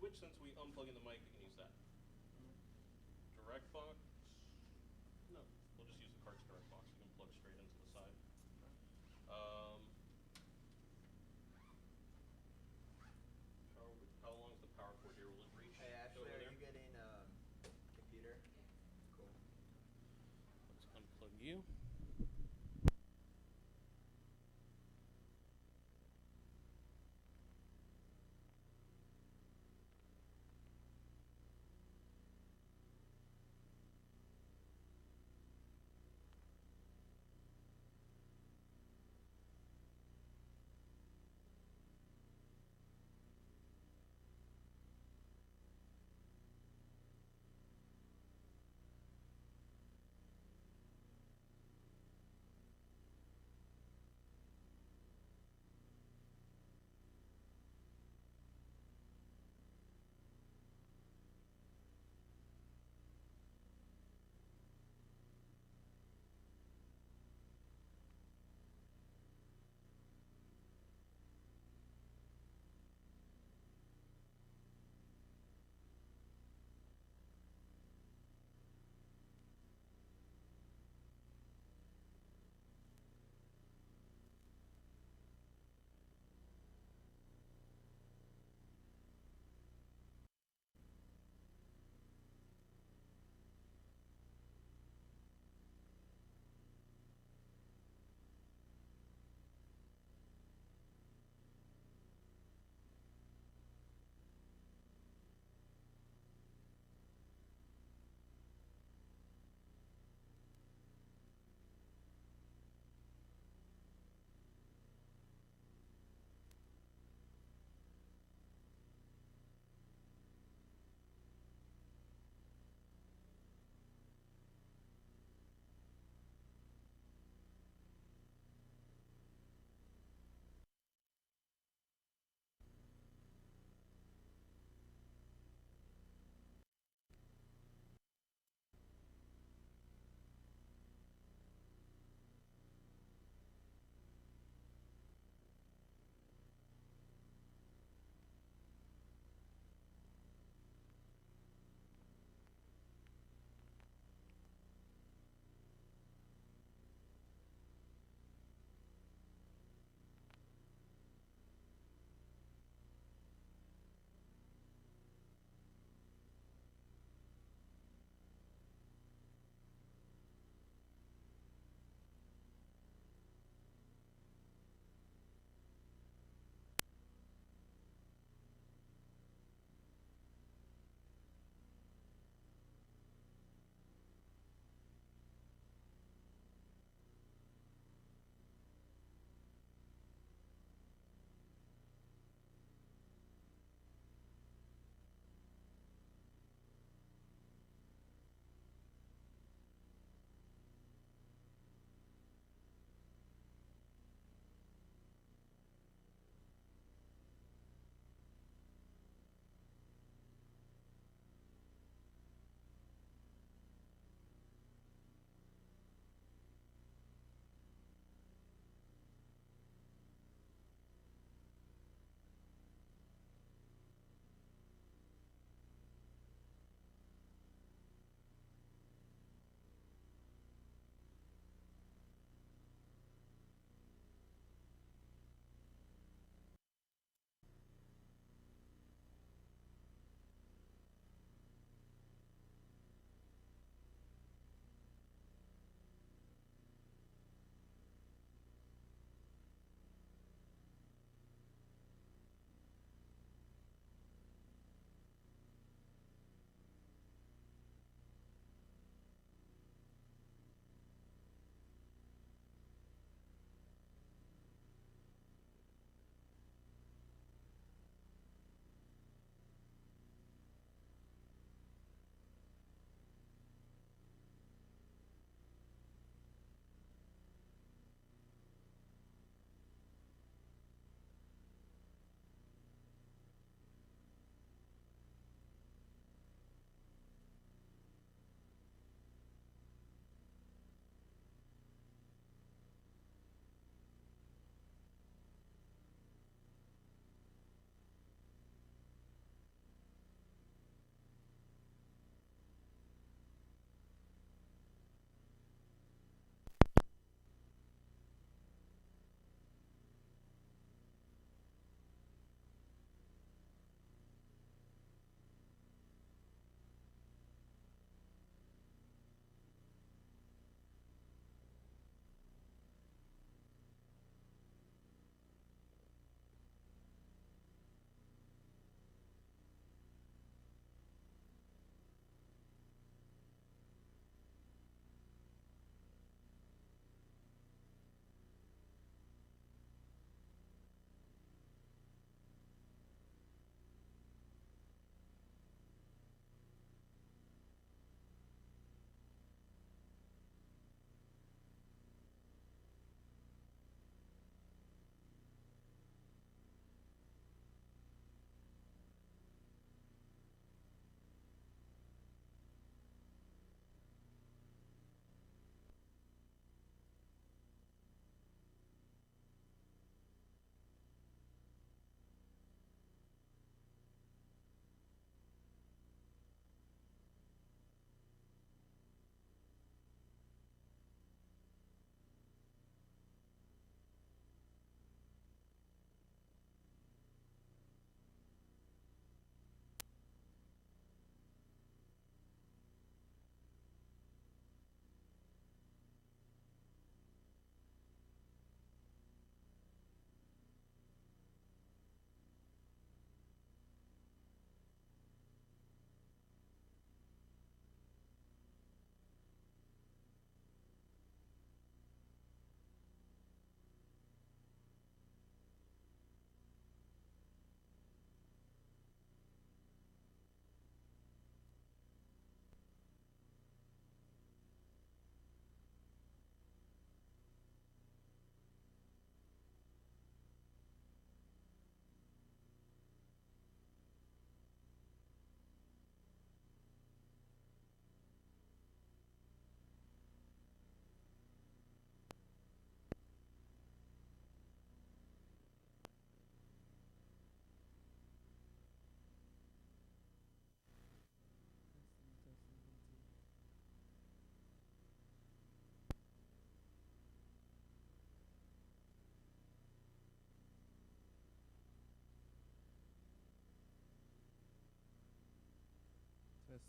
switch, since we unplug in the mic, we can use that. Direct box? No, we'll just use the cart's direct box. You can plug straight into the side. How long is the power cord here? Will it reach? Hey Ashley, are you getting computer? Cool. Let's unplug you.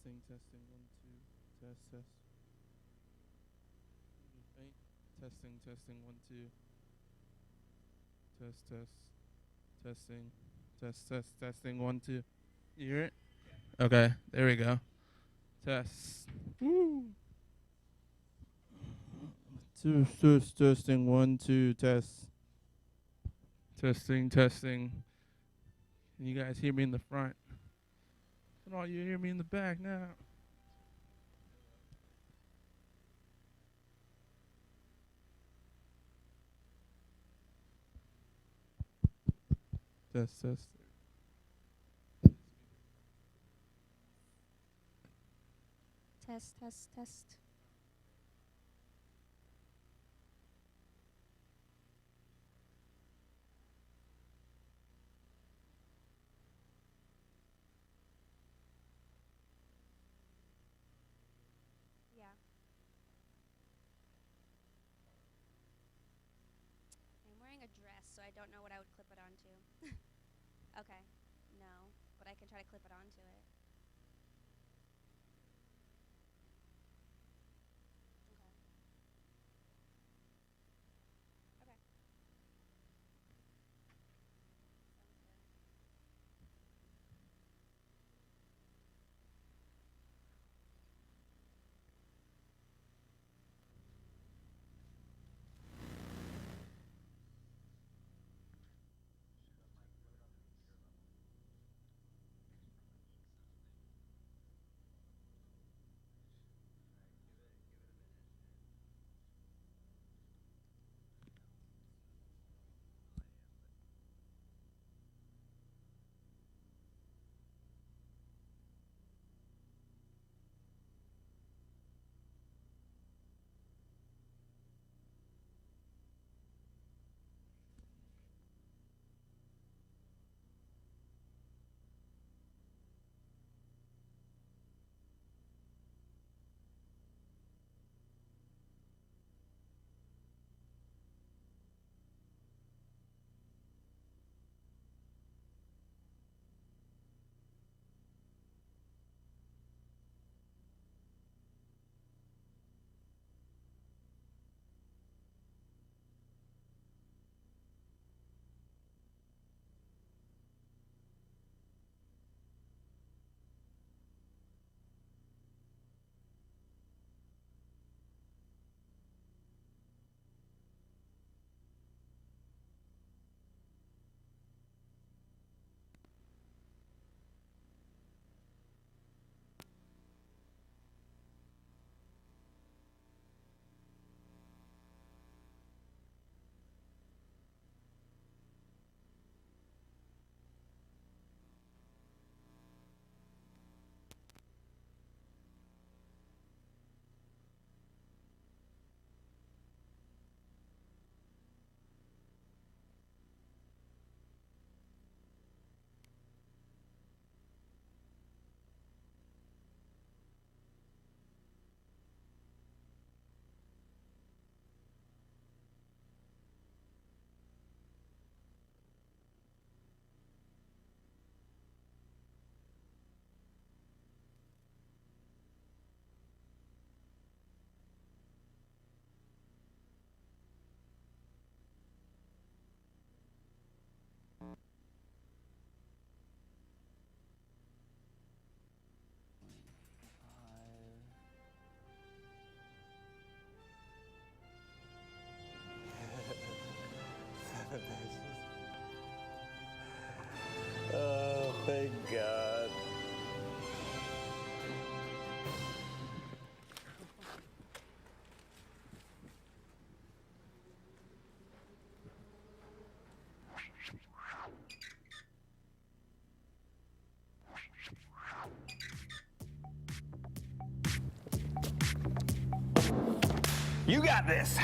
Testing, testing, 1, 2. Test, test. Hey. Testing, testing, 1, 2. Test, test. Testing. Test, test, testing, 1, 2. You hear it? Yeah. Okay, there we go. Test. Woo. Testing, 1, 2, test. Testing, testing. Can you guys hear me in the front? Can all you hear me in the back now? Test, test. Test, test, test. Yeah. I'm wearing a dress, so I don't know what I would clip it onto. Okay. No, but I can try to clip it onto it. Okay. Okay. Oh, thank God. You got this.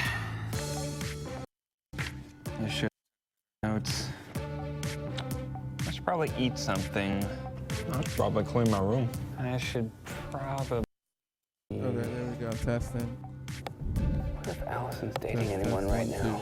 I should notes. I should probably eat something. I should probably clean my room. I should probably. Okay, there we go. Testing. What if Allison's dating anyone right now?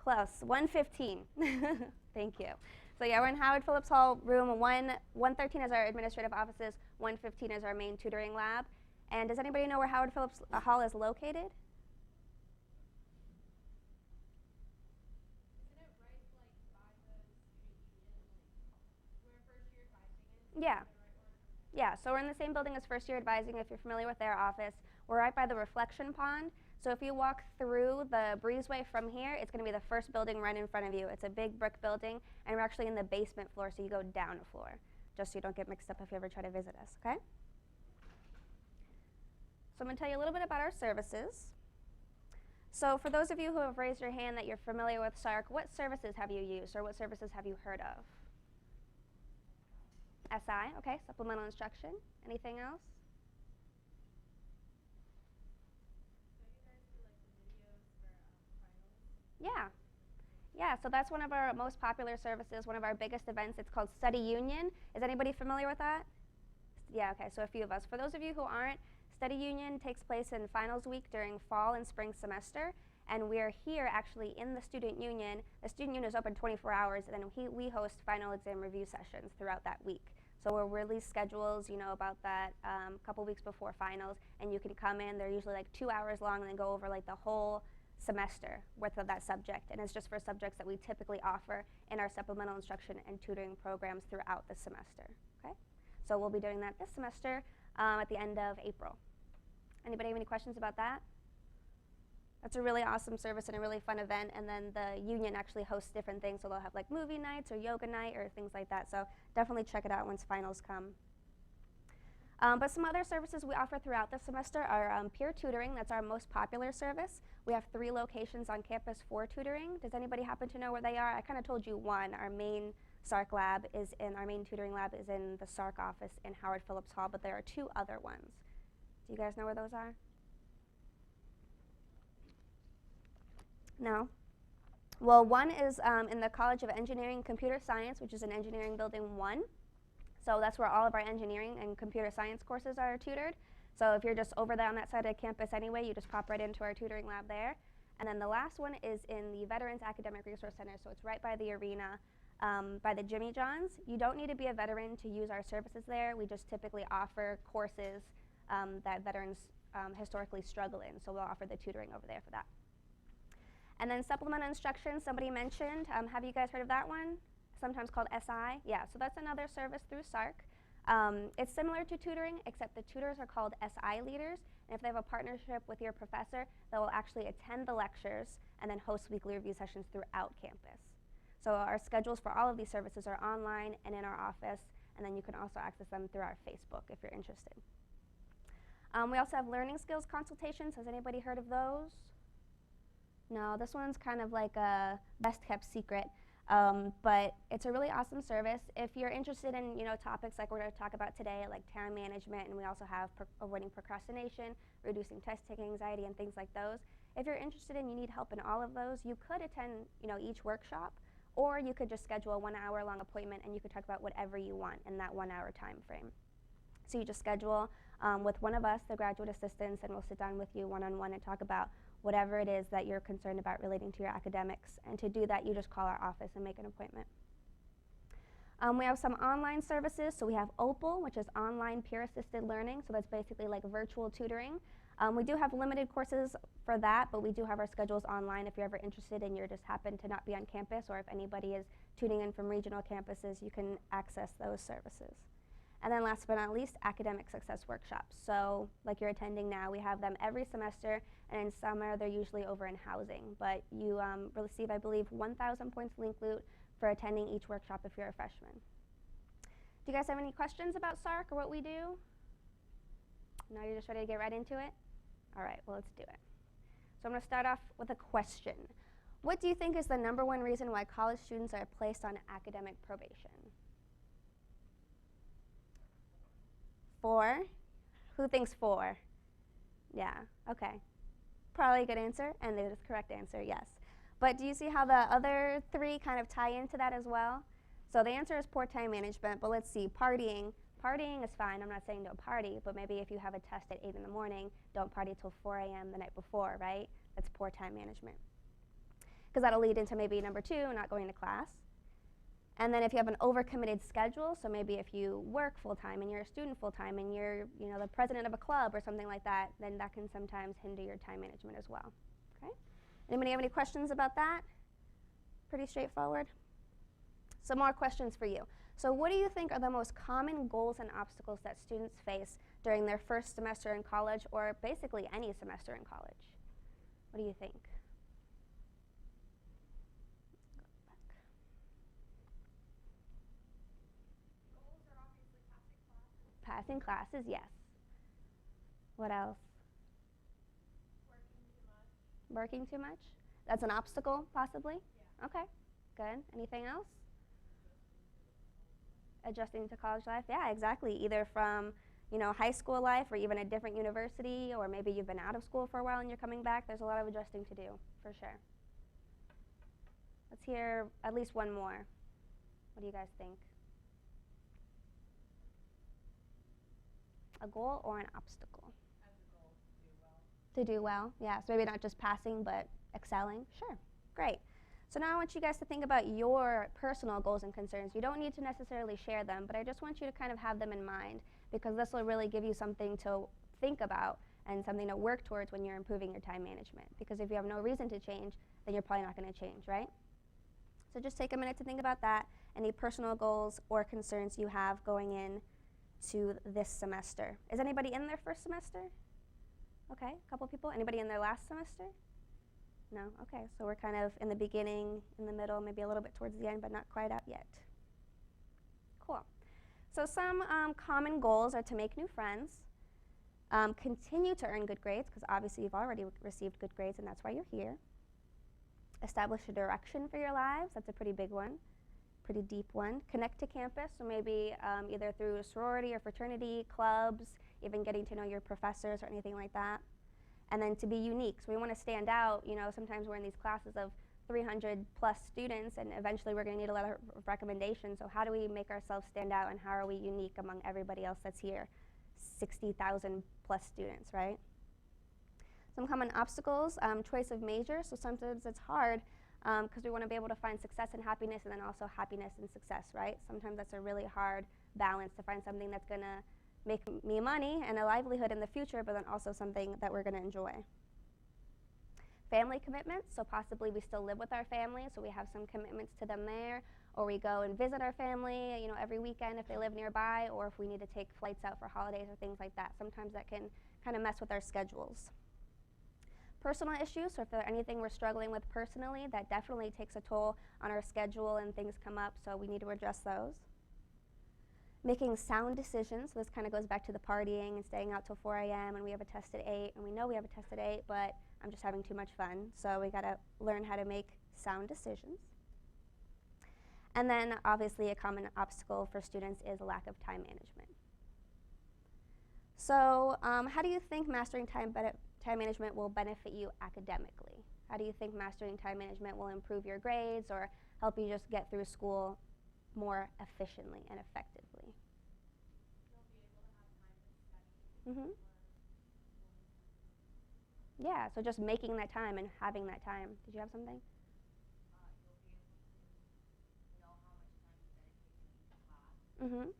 Close. 115. Thank you. So yeah, we're in Howard Phillips Hall, room 113 is our administrative offices, 115 is our main tutoring lab. And does anybody know where Howard Phillips Hall is located? Yeah. Yeah, so we're in the same building as First Year Advising, if you're familiar with their office. We're right by the reflection pond. So if you walk through the breezeway from here, it's going to be the first building right in front of you. It's a big brick building, and we're actually in the basement floor, so you go down a floor, just so you don't get mixed up if you ever try to visit us, okay? So I'm going to tell you a little bit about our services. So for those of you who have raised your hand that you're familiar with SARC, what services have you used, or what services have you heard of? SI, okay, supplemental instruction. Anything else? Yeah. Yeah, so that's one of our most popular services, one of our biggest events. It's called Study Union. Is anybody familiar with that? Yeah, okay, so a few of us. For those of you who aren't, Study Union takes place in finals week during fall and spring semester, and we're here actually in the Student Union. The Student Union is open 24 hours, and then we host final exam review sessions throughout that week. So we'll release schedules, you know, about that a couple weeks before finals, and you can come in. They're usually like 2 hours long, and they go over like the whole semester worth of that subject, and it's just for subjects that we typically offer in our supplemental instruction and tutoring programs throughout the semester, okay? So we'll be doing that this semester at the end of April. Anybody have any questions about that? That's a really awesome service and a really fun event, and then the union actually hosts different things, so they'll have like movie nights or yoga night or things like that, so definitely check it out once finals come. But some other services we offer throughout the semester are peer tutoring. That's our most popular service. We have 3 locations on campus for tutoring. Does anybody happen to know where they are? I kind of told you one. Our main SARC lab is in, our main tutoring lab is in the SARC office in Howard Phillips Hall, but there are 2 other ones. Do you guys know where those are? No? Well, one is in the College of Engineering and Computer Science, which is in Engineering Building 1. So that's where all of our engineering and computer science courses are tutored. So if you're just over there on that side of campus anyway, you just pop right into our tutoring lab there. And then the last one is in the Veterans Academic Resource Center, so it's right by the arena, by the Jimmy John's. You don't need to be a veteran to use our services there. We just typically offer courses that veterans historically struggle in, so we'll offer the tutoring over there for that. And then supplemental instruction, somebody mentioned. Have you guys heard of that one? Sometimes called SI. Yeah, so that's another service through SARC. It's similar to tutoring, except the tutors are called SI leaders, and if they have a partnership with your professor, they will actually attend the lectures and then host weekly review sessions throughout campus. So our schedules for all of these services are online and in our office, and then you can also access them through our Facebook if you're interested. We also have learning skills consultations. Has anybody heard of those? No, this one's kind of like a best kept secret. But it's a really awesome service. If you're interested in topics like we're going to talk about today, like time management, and we also have avoiding procrastination, reducing test-taking anxiety, and things like those. If you're interested and you need help in all of those, you could attend each workshop, or you could just schedule a 1 hour long appointment and you could talk about whatever you want in that 1 hour time frame. So you just schedule with one of us, the graduate assistants, and we'll sit down with you one-on-one and talk about whatever it is that you're concerned about relating to your academics. And to do that, you just call our office and make an appointment. We have some online services. So we have OPAL, which is online peer-assisted learning. So that's basically like virtual tutoring. We do have limited courses for that, but we do have our schedules online if you're ever interested and you just happen to not be on campus, or if anybody is tuning in from regional campuses, you can access those services. And then last but not least, academic success workshops. So like you're attending now, we have them every semester, and in summer they're usually over in housing. But you receive, I believe, 1,000 points link loot for attending each workshop if you're a freshman. Do you guys have any questions about SARC or what we do? No, you're just ready to get right into it? All right, well, let's do it. So I'm going to start off with a question. What do you think is the #1 reason why college students are placed on academic probation? 4? Who thinks 4? Yeah, okay. Probably a good answer, and it is the correct answer, yes. But do you see how the other 3 kind of tie into that as well? So the answer is poor time management, but let's see, partying. Partying is fine, I'm not saying don't party, but maybe if you have a test at 8 in the morning, don't party till 4 a.m. the night before, right? That's poor time management. because that'll lead into maybe number 2, not going to class. And then if you have an overcommitted schedule, so maybe if you work full-time and you're a student full-time and you're the president of a club or something like that, then that can sometimes hinder your time management as well. Okay? Anybody have any questions about that? Pretty straightforward. Some more questions for you. So what do you think are the most common goals and obstacles that students face during their first semester in college, or basically any semester in college? What do you think? Goals are obviously Passing classes, yes. What else? working too much. Working too much? That's an obstacle, possibly? Yeah. Okay, good. Anything else? Adjusting to college life? Yeah, exactly. Either from, high school life or even a different university, or maybe you've been out of school for a while and you're coming back. There's a lot of adjusting to do, for sure. Let's hear at least one more. What do you guys think? A goal or an obstacle? As a goal to do well. To do well, yeah. So maybe not just passing, but excelling. Sure, great. So now I want you guys to think about your personal goals and concerns. You don't need to necessarily share them, but I just want you to kind of have them in mind, because this will really give you something to think about and something to work towards when you're improving your time management. Because if you have no reason to change, then you're probably not going to change, right? So just take a minute to think about that, any personal goals or concerns you have going in to this semester. Is anybody in their first semester? Okay, a couple people. Anybody in their last semester? No? Okay, so we're kind of in the beginning, in the middle, maybe a little bit towards the end, but not quite out yet. Cool. So some common goals are to make new friends, continue to earn good grades, because obviously you've already received good grades and that's why you're here. Establish a direction for your lives. That's a pretty big one, pretty deep one. Connect to campus, so maybe either through a sorority or fraternity, clubs, even getting to know your professors or anything like that. And then to be unique. So we want to stand out. Sometimes we're in these classes of 300 plus students, and eventually we're going to need a lot of recommendations. So how do we make ourselves stand out, and how are we unique among everybody else that's here? 60,000 plus students, right? Some common obstacles, choice of major. So sometimes it's hard because we want to be able to find success and happiness, and then also happiness and success, right? Sometimes that's a really hard balance to find something that's going to make me money and a livelihood in the future, but then also something that we're going to enjoy. Family commitments, so possibly we still live with our family, so we have some commitments to them there, or we go and visit our family, every weekend if they live nearby, or if we need to take flights out for holidays or things like that. Sometimes that can kind of mess with our schedules. Personal issues, so if there's anything we're struggling with personally, that definitely takes a toll on our schedule and things come up, so we need to address those. Making sound decisions, so this kind of goes back to the partying and staying out till 4 a.m. and we have a test at 8, and we know we have a test at 8, but I'm just having too much fun, so we got to learn how to make sound decisions. And then obviously a common obstacle for students is a lack of time management. So how do you think mastering time management will benefit you academically? How do you think mastering time management will improve your grades or help you just get through school more efficiently and effectively? You'll be able to have time to study. Yeah, so just making that time and having that time. Did you have something? You'll be able to know how much time to dedicate to each class. Mm-hmm. Then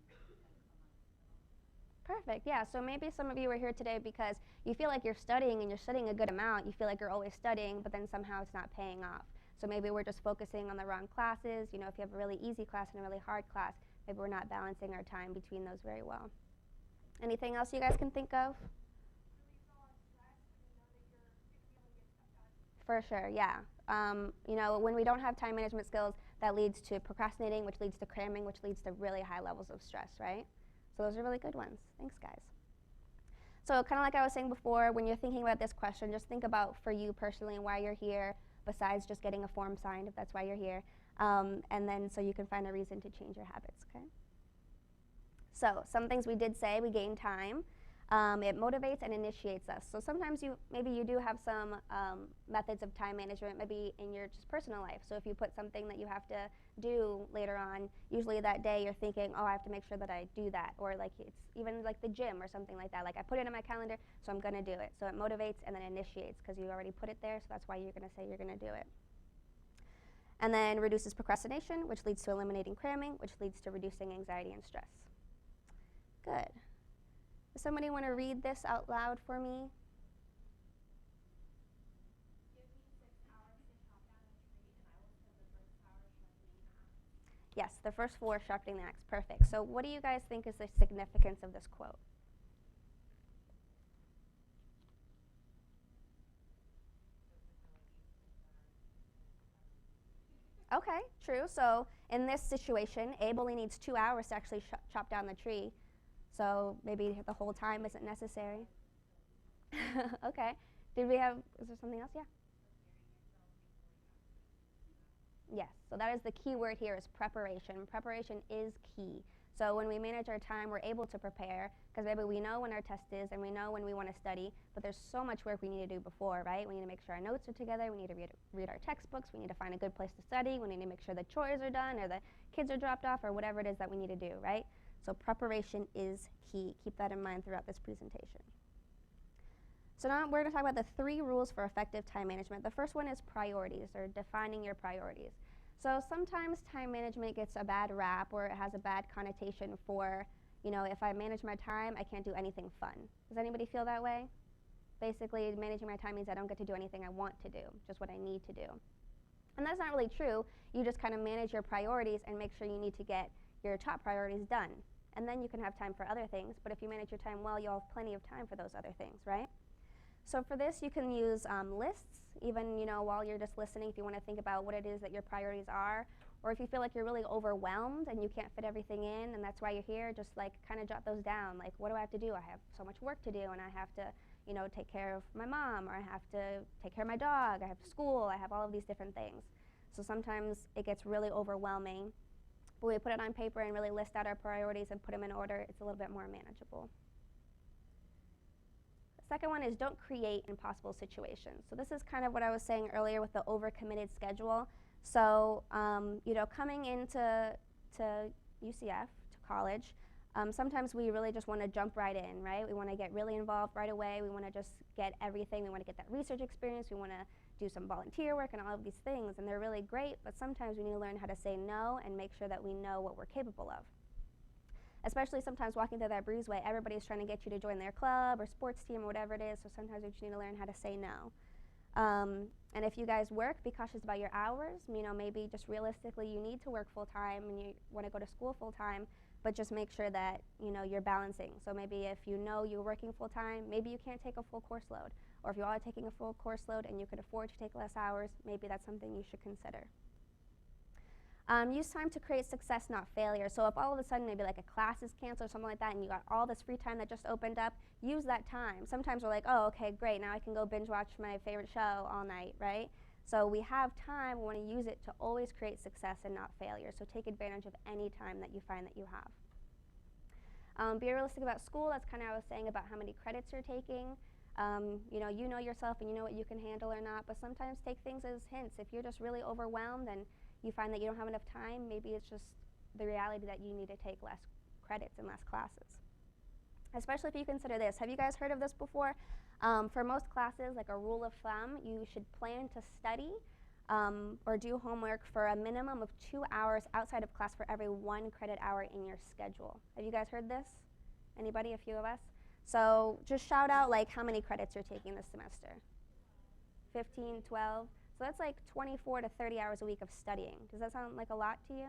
you spend some money. Perfect, yeah. So maybe some of you are here today because you feel like you're studying and you're studying a good amount. You feel like you're always studying, but then somehow it's not paying off. So maybe we're just focusing on the wrong classes. If you have a really easy class and a really hard class, maybe we're not balancing our time between those very well. Anything else you guys can think of? For sure, yeah. When we don't have time management skills, that leads to procrastinating, which leads to cramming, which leads to really high levels of stress, right? So those are really good ones. Thanks, guys. So kind of like I was saying before, when you're thinking about this question, just think about for you personally and why you're here, besides just getting a form signed, if that's why you're here, and then so you can find a reason to change your habits, okay? So some things we did say, we gain time. It motivates and initiates us. So sometimes maybe you do have some methods of time management, maybe in your just personal life. So if you put something that you have to do later on, usually that day you're thinking, oh, I have to make sure that I do that. Or like it's even like the gym or something like that. Like I put it in my calendar, so I'm going to do it. So it motivates and then initiates because you already put it there, so that's why you're going to say you're going to do it. And then reduces procrastination, which leads to eliminating cramming, which leads to reducing anxiety and stress. Good. Does somebody want to read this out loud for me? Yes, the first 4 sharpening the axe. Perfect. So what do you guys think is the significance of this quote? Okay, true. So in this situation, Abe only needs 2 hours to actually chop down the tree. So maybe the whole time isn't necessary. Okay. Is there something else? Yeah. Yes, so that is the key word here is preparation. Preparation is key. So when we manage our time, we're able to prepare because maybe we know when our test is and we know when we want to study, but there's so much work we need to do before, right? We need to make sure our notes are together, we need to read our textbooks, we need to find a good place to study, we need to make sure the chores are done or the kids are dropped off or whatever it is that we need to do, right? So preparation is key. Keep that in mind throughout this presentation. So now we're going to talk about the 3 rules for effective time management. The first one is priorities, or defining your priorities. So sometimes time management gets a bad rap, or it has a bad connotation for, if I manage my time, I can't do anything fun. Does anybody feel that way? Basically, managing my time means I don't get to do anything I want to do, just what I need to do. And that's not really true. You just kind of manage your priorities and make sure you need to get your top priorities done. And then you can have time for other things, but if you manage your time well, you'll have plenty of time for those other things, right? So for this, you can use lists, even while you're just listening, if you want to think about what it is that your priorities are, or if you feel like you're really overwhelmed and you can't fit everything in, and that's why you're here, just kind of jot those down. Like, what do I have to do? I have so much work to do, and I have to, take care of my mom, or I have to take care of my dog, I have school, I have all of these different things. So sometimes it gets really overwhelming, but we put it on paper and really list out our priorities and put them in order, it's a little bit more manageable. Second one is don't create impossible situations. So this is kind of what I was saying earlier with the overcommitted schedule. So, coming into UCF, to college, sometimes we really just want to jump right in, right? We want to get really involved right away. We want to just get everything. We want to get that research experience. We want to do some volunteer work and all of these things, and they're really great, but sometimes we need to learn how to say no and make sure that we know what we're capable of. Especially sometimes walking through that breezeway, everybody's trying to get you to join their club or sports team or whatever it is, so sometimes we just need to learn how to say no. And if you guys work, be cautious about your hours. Maybe just realistically you need to work full-time and you want to go to school full-time, but just make sure that, you're balancing. So maybe if you're working full-time, maybe you can't take a full course load. Or if you are taking a full course load and you could afford to take less hours, maybe that's something you should consider. Use time to create success, not failure. So if all of a sudden maybe like a class is canceled or something like that and you got all this free time that just opened up, use that time. Sometimes we're like, oh, okay, great, now I can go binge watch my favorite show all night, right? So we have time, we want to use it to always create success and not failure. So take advantage of any time that you find that you have. Be realistic about school. That's kind of what I was saying about how many credits you're taking. You know yourself and you know what you can handle or not, but sometimes take things as hints. If you're just really overwhelmed and you find that you don't have enough time, maybe it's just the reality that you need to take less credits and less classes. Especially if you consider this. Have you guys heard of this before? For most classes, like a rule of thumb, you should plan to study or do homework for a minimum of 2 hours outside of class for every 1 credit hour in your schedule. Have you guys heard this? Anybody? A few of us? So just shout out like how many credits you're taking this semester. 15, 12? So that's like 24 to 30 hours a week of studying. Does that sound like a lot to you?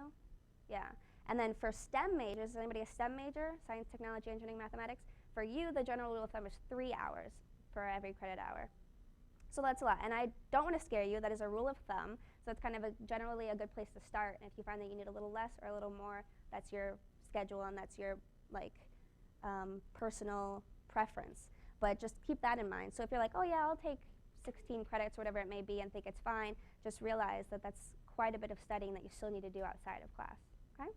Yeah. And then for STEM majors, is anybody a STEM major? Science, technology, engineering, mathematics? For you, the general rule of thumb is 3 hours for every credit hour. So that's a lot. And I don't want to scare you. That is a rule of thumb. So it's kind of generally a good place to start. And if you find that you need a little less or a little more, that's your schedule and that's your personal preference. But just keep that in mind. So if you're like, oh yeah, I'll take 16 credits or whatever it may be and think it's fine, just realize that that's quite a bit of studying that you still need to do outside of class, okay?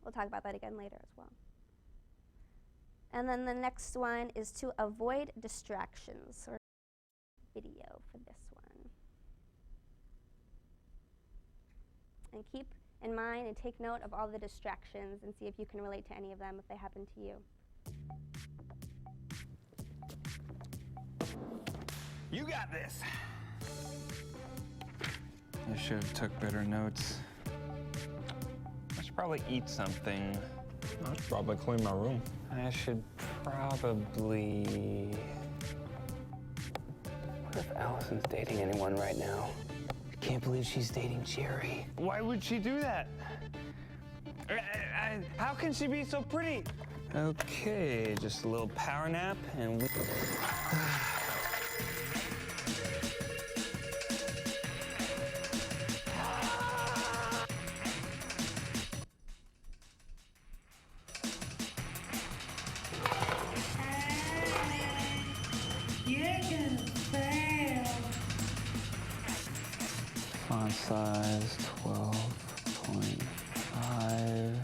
We'll talk about that again later as well. And then the next one is to avoid distractions, or video for this one. And keep in mind and take note of all the distractions and see if you can relate to any of them if they happen to you. You got this. I should have took better notes. I should probably eat something. I should probably clean my room. I should probably... What if Allison's dating anyone right now? I can't believe she's dating Jerry. Why would she do that? How can she be so pretty? Okay, just a little power nap and we... Font size 12.5.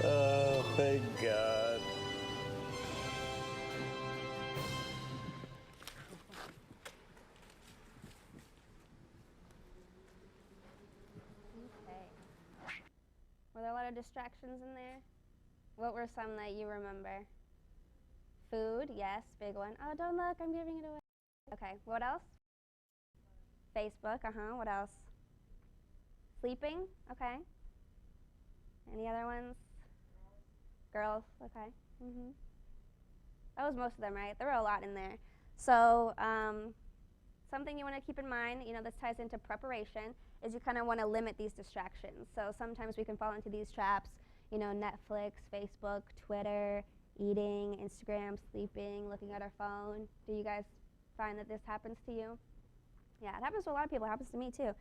Oh, thank God. Okay. Were there a lot of distractions in there? What were some that you remember? Food, yes, big one. Oh, don't look, I'm giving it away. Okay, what else? Facebook, what else? Sleeping, okay. Any other ones? Girls, okay. That was most of them, right? There were a lot in there. So, something you want to keep in mind, this ties into preparation, is you kind of want to limit these distractions. So sometimes we can fall into these traps, Netflix, Facebook, Twitter, eating, Instagram, sleeping, looking at our phone. Do you guys find that this happens to you? Yeah, it happens to a lot of people. It happens to me too.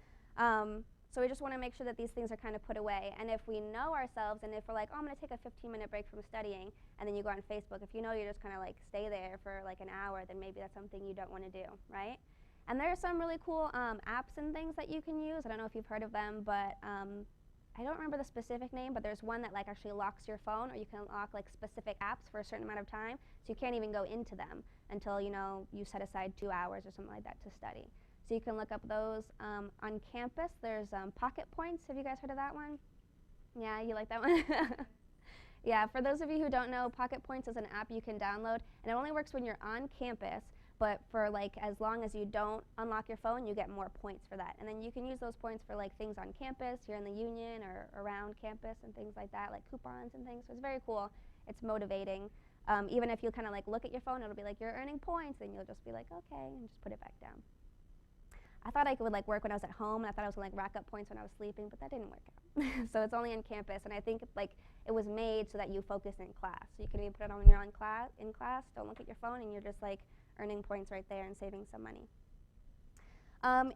So we just want to make sure that these things are kind of put away. And if we know ourselves, and if we're like, oh, I'm going to take a 15-minute break from studying, and then you go on Facebook, if you know you're just kind of like stay there for like an hour, then maybe that's something you don't want to do, right? And there are some really cool apps and things that you can use. I don't know if you've heard of them, but I don't remember the specific name, but there's one that like actually locks your phone, or you can lock like specific apps for a certain amount of time, so you can't even go into them until you set aside 2 hours or something like that to study. So you can look up those. On campus, there's Pocket Points. Have you guys heard of that one? Yeah, you like that one? Yeah, for those of you who don't know, Pocket Points is an app you can download, and it only works when you're on campus, but for like as long as you don't unlock your phone, you get more points for that. And then you can use those points for like things on campus, here in the union or around campus and things like that, like coupons and things. So it's very cool. It's motivating. Even if you kind of like look at your phone, it'll be like, you're earning points, and you'll just be like, okay, and just put it back down. I thought I would like work when I was at home, and I thought I was gonna like rack up points when I was sleeping, but that didn't work out. So it's only on campus, and I think like it was made so that you focus in class. So you can even put it on when you're in class, don't look at your phone, and you're just like earning points right there and saving some money.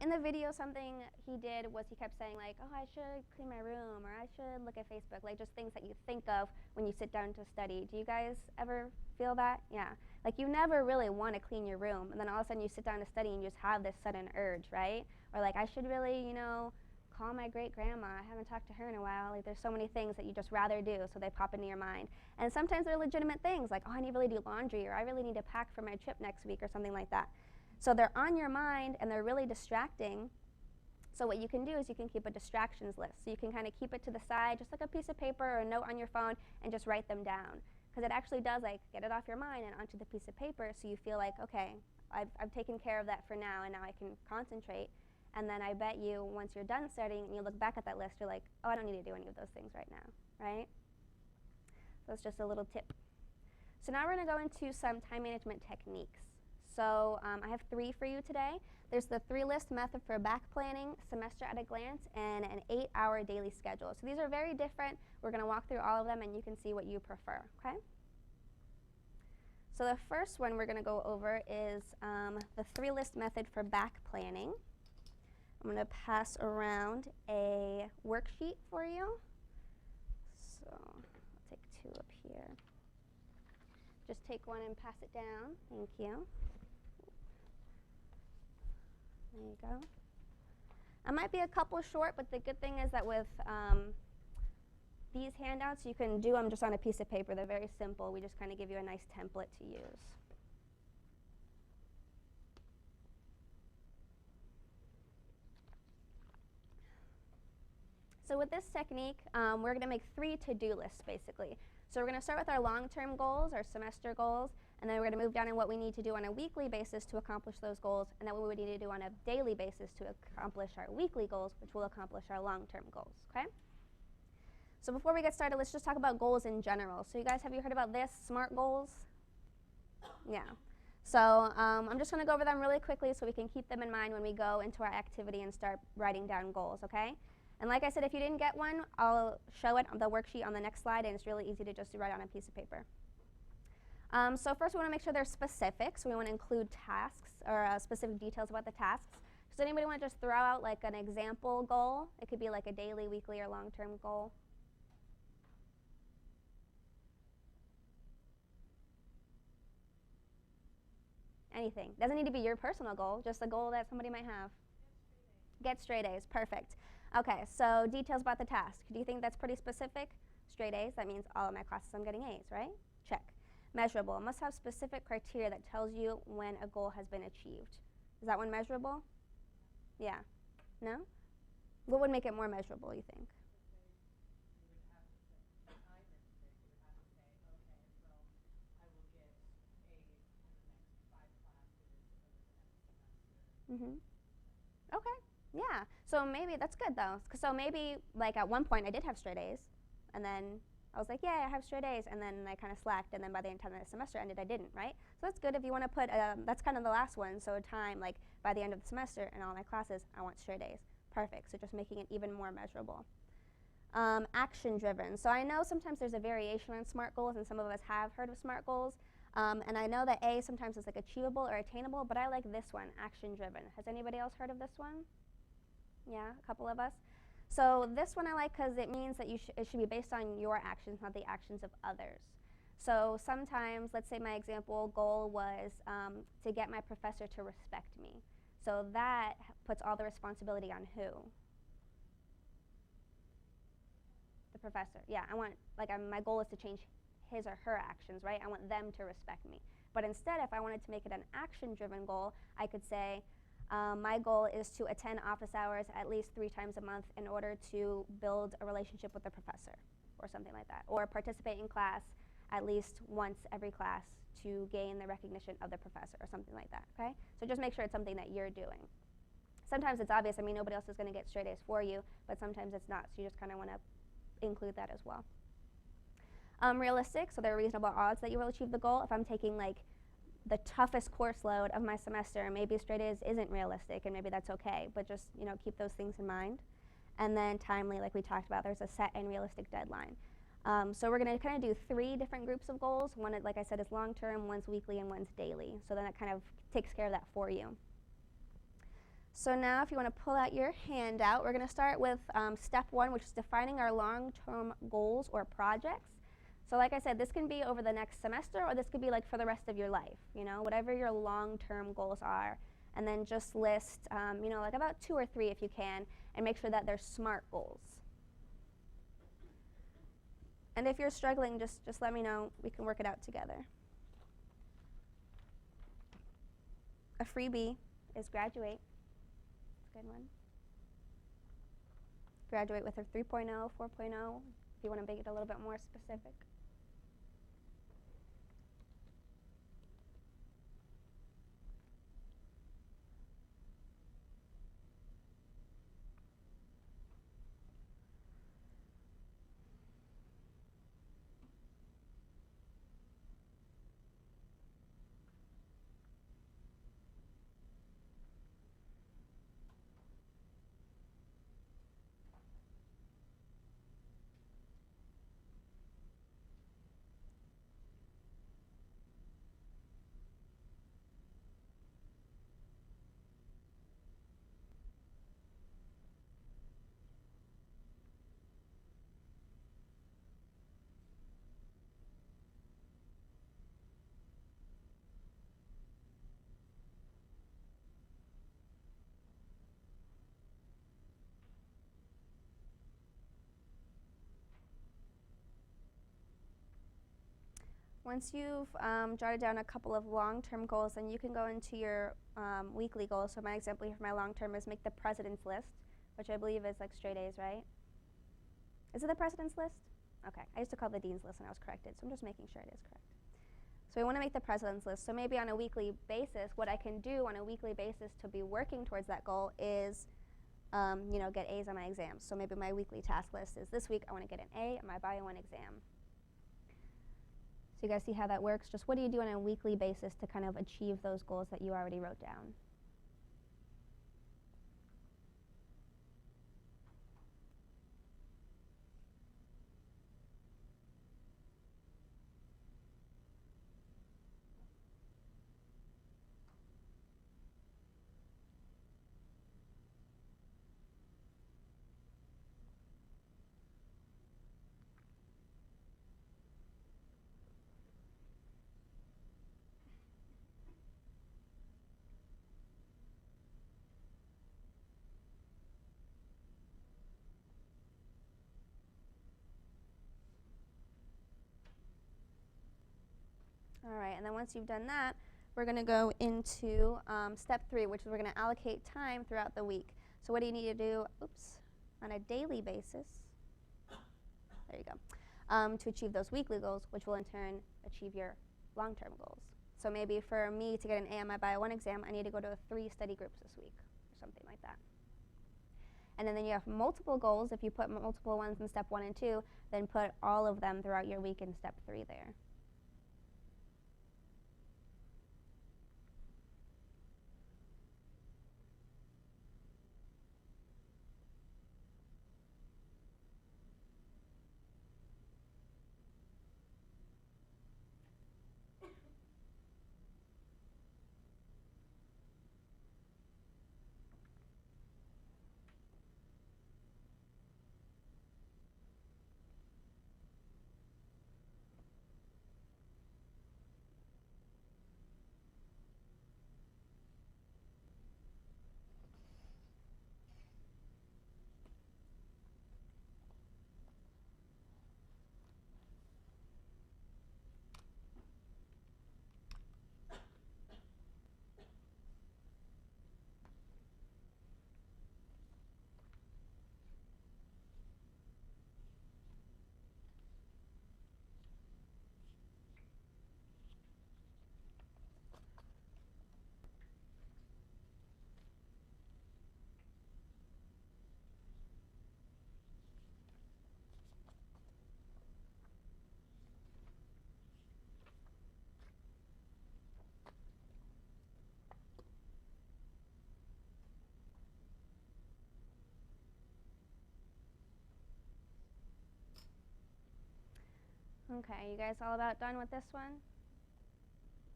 In the video, something he did was he kept saying like, oh, I should clean my room, or I should look at Facebook, like just things that you think of when you sit down to study. Do you guys ever feel that? Yeah. Like you never really want to clean your room, and then all of a sudden you sit down to study and you just have this sudden urge, right? Or like, I should really, call my great-grandma. I haven't talked to her in a while. Like there's so many things that you just rather do, so they pop into your mind. And sometimes they're legitimate things, like, oh, I need to really do laundry, or I really need to pack for my trip next week, or something like that. So they're on your mind, and they're really distracting. So what you can do is you can keep a distractions list. So you can kind of keep it to the side, just like a piece of paper or a note on your phone, and just write them down. Because it actually does like get it off your mind and onto the piece of paper, so you feel like, okay, I've taken care of that for now, and now I can concentrate. And then I bet you, once you're done studying and you look back at that list, you're like, oh, I don't need to do any of those things right now, right? So it's just a little tip. So now we're going to go into some time management techniques. So I have 3 for you today. There's the 3-list method for back planning, semester at a glance, and an 8-hour daily schedule. So these are very different. We're going to walk through all of them, and you can see what you prefer, okay? So the first one we're going to go over is the 3-list method for back planning. I'm going to pass around a worksheet for you. So I'll take 2 up here. Just take one and pass it down. Thank you. There you go. I might be a couple short, but the good thing is that with these handouts, you can do them just on a piece of paper. They're very simple. We just kind of give you a nice template to use. So with this technique, we're going to make 3 to-do lists, basically. So we're going to start with our long-term goals, our semester goals, and then we're going to move down in what we need to do on a weekly basis to accomplish those goals, and then what we need to do on a daily basis to accomplish our weekly goals, which will accomplish our long-term goals, okay? So before we get started, let's just talk about goals in general. So you guys, have you heard about this, SMART goals? Yeah. So I'm just going to go over them really quickly so we can keep them in mind when we go into our activity and start writing down goals, okay? And like I said, if you didn't get one, I'll show it on the worksheet on the next slide, and it's really easy to just write on a piece of paper. So first we want to make sure they're specific, so we want to include tasks or specific details about the tasks. Does anybody want to just throw out like an example goal? It could be like a daily, weekly, or long-term goal. Anything. Doesn't need to be your personal goal, just a goal that somebody might have. Get straight A's. Perfect. Okay, so details about the task. Do you think that's pretty specific? Straight A's, that means all of my classes I'm getting A's, right? Check. Measurable. Must have specific criteria that tells you when a goal has been achieved. Is that one measurable? Yeah. No? What would make it more measurable, you think? Mm-hmm. Okay, yeah. So maybe that's good though. So maybe like at one point I did have straight A's, and then I was like, yeah, I have straight A's, and then I kind of slacked, and then by the time the semester ended, I didn't, right? So that's good if you want to put, that's kind of the last one, so time, like by the end of the semester in all my classes, I want straight A's. Perfect, so just making it even more measurable. Action driven. So I know sometimes there's a variation on SMART goals, and some of us have heard of SMART goals. And I know that A sometimes is like achievable or attainable, but I like this one, action driven. Has anybody else heard of this one? Yeah, a couple of us. So this one I like because it means that it should be based on your actions, not the actions of others. So sometimes, let's say my example goal was to get my professor to respect me. So that puts all the responsibility on who? The professor. Yeah, I want, like my goal is to change his or her actions, right? I want them to respect me. But instead, if I wanted to make it an action-driven goal, I could say, my goal is to attend office hours at least 3 times a month in order to build a relationship with the professor, or something like that. Or participate in class at least once every class to gain the recognition of the professor, or something like that, okay? So just make sure it's something that you're doing. Sometimes it's obvious, I mean, nobody else is going to get straight A's for you, but sometimes it's not, so you just kind of want to include that as well. Realistic, so there are reasonable odds that you will achieve the goal. If I'm taking like the toughest course load of my semester, maybe straight A's isn't realistic, and maybe that's okay, but just, you know, keep those things in mind. And then timely, like we talked about, there's a set and realistic deadline. So we're going to kind of do 3 different groups of goals. One, like I said, is long-term, one's weekly, and one's daily. So then it kind of takes care of that for you. So now if you want to pull out your handout, we're going to start with step 1, which is defining our long-term goals or projects. So like I said, this can be over the next semester, or this could be like for the rest of your life, you know, whatever your long-term goals are. And then just list, you know, like about 2 or 3 if you can, and make sure that they're SMART goals. And if you're struggling, just let me know. We can work it out together. A freebie is graduate. That's a good one. Graduate with a 3.0, 4.0, if you want to make it a little bit more specific. Once you've jotted down a couple of long-term goals, then you can go into your weekly goals. So my example here for my long-term is make the president's list, which I believe is like straight A's, right? Is it the president's list? Okay, I used to call it the dean's list and I was corrected, so I'm just making sure it is correct. So we want to make the president's list. So maybe on a weekly basis, what I can do on a weekly basis to be working towards that goal is, get A's on my exams. So maybe my weekly task list is this week I want to get an A on my Bio 1 exam. So you guys see how that works? Just what do you do on a weekly basis to kind of achieve those goals that you already wrote down? All right, and then once you've done that, we're going to go into step 3, which is we're going to allocate time throughout the week. So what do you need to do, on a daily basis, there you go, to achieve those weekly goals, which will in turn achieve your long-term goals. So maybe for me to get an A on my Bio 1 exam, I need to go to 3 study groups this week, or something like that. And then you have multiple goals. If you put multiple ones in step 1 and 2, then put all of them throughout your week in step 3 there. Okay, you guys all about done with this one?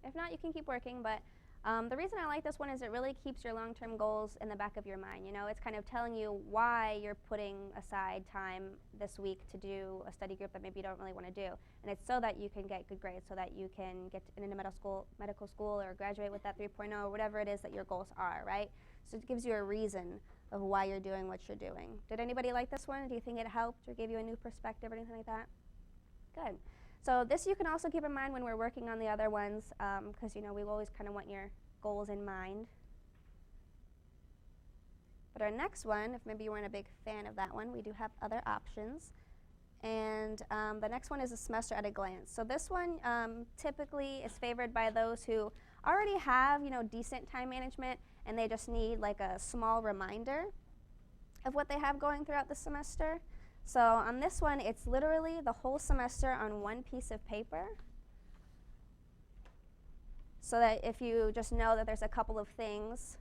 If not, you can keep working, but the reason I like this one is it really keeps your long-term goals in the back of your mind. It's kind of telling you why you're putting aside time this week to do a study group that maybe you don't really want to do. And it's so that you can get good grades, so that you can get into medical school or graduate with that 3.0, or whatever it is that your goals are, right? So it gives you a reason of why you're doing what you're doing. Did anybody like this one? Do you think it helped or gave you a new perspective or anything like that? Good. So this you can also keep in mind when we're working on the other ones, because we always kind of want your goals in mind. But our next one, if maybe you weren't a big fan of that one, we do have other options. And the next one is a semester at a glance. So this one typically is favored by those who already have decent time management, and they just need like a small reminder of what they have going throughout the semester. So on this one, it's literally the whole semester on one piece of paper, so that if you just know that there's a couple of things,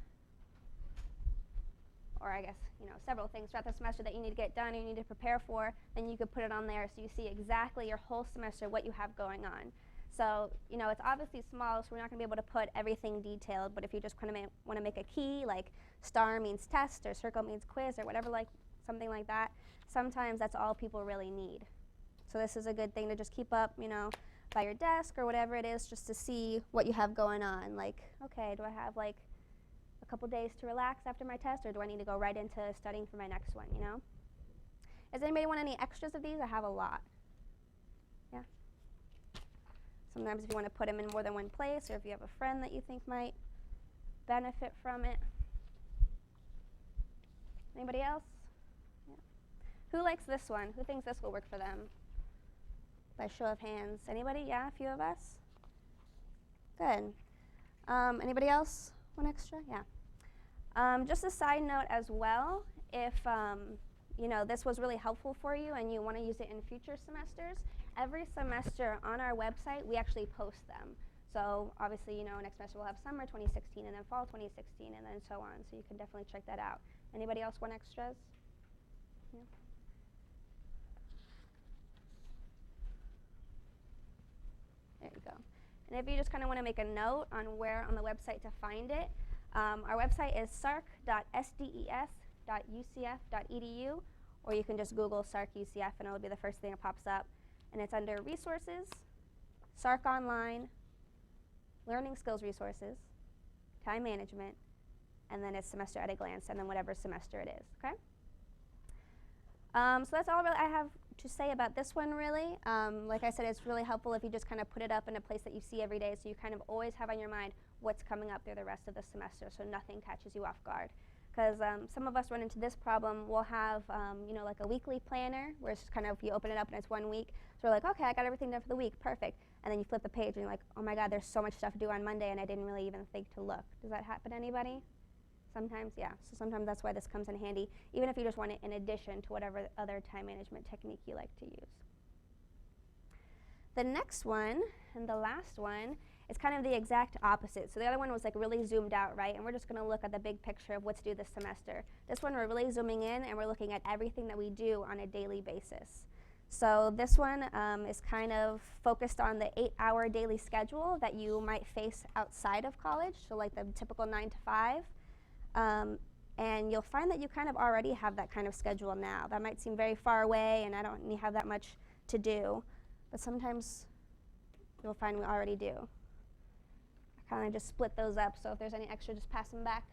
or I guess several things throughout the semester that you need to get done or you need to prepare for, then you could put it on there so you see exactly your whole semester, what you have going on. So it's obviously small, so we're not going to be able to put everything detailed, but if you just kind of want to make a key, like star means test or circle means quiz or whatever, like something like that, sometimes that's all people really need. So this is a good thing to just keep up, by your desk or whatever it is, just to see what you have going on. Like, okay, do I have like a couple days to relax after my test, or do I need to go right into studying for my next one, Does anybody want any extras of these? I have a lot. Yeah? Sometimes if you want to put them in more than one place, or if you have a friend that you think might benefit from it. Anybody else? Yeah. Who likes this one? Who thinks this will work for them? By show of hands. Anybody? Yeah, a few of us? Good. Anybody else? One extra? Yeah. Just a side note as well, if you know, this was really helpful for you and you want to use it in future semesters, every semester on our website, we actually post them. So obviously, you know, next semester we'll have summer 2016 and then fall 2016 and then so on. So you can definitely check that out. Anybody else want extras? Yeah. There you go. And if you just kind of want to make a note on where on the website to find it, our website is sarc.sdes.ucf.edu, or you can just Google SARC UCF and it'll be the first thing that pops up. And it's under Resources, SARC Online, Learning Skills Resources, Time Management, and then it's Semester at a Glance, and then whatever semester it is, okay? So that's all really I have to say about this one, really. Like I said, it's really helpful if you just kind of put it up in a place that you see every day, so you kind of always have on your mind what's coming up through the rest of the semester, so nothing catches you off guard. Because some of us run into this problem. We'll have, you know, like a weekly planner, where it's just kind of, you open it up and it's 1 week. So we're like, okay, I got everything done for the week, perfect. And then you flip the page and you're like, oh my God, there's so much stuff to do on Monday and I didn't really even think to look. Does that happen to anybody? Sometimes, yeah. So sometimes that's why this comes in handy, even if you just want it in addition to whatever other time management technique you like to use. The next one, and the last one, is kind of the exact opposite. So the other one was like really zoomed out, right? And we're just going to look at the big picture of what's due this semester. This one we're really zooming in and we're looking at everything that we do on a daily basis. So this one is kind of focused on the 8-hour daily schedule that you might face outside of college, so like the typical 9 to 5. And you'll find that you kind of already have that kind of schedule now. That might seem very far away and I don't have that much to do, but sometimes you'll find we already do. I kind of just split those up, so if there's any extra, just pass them back.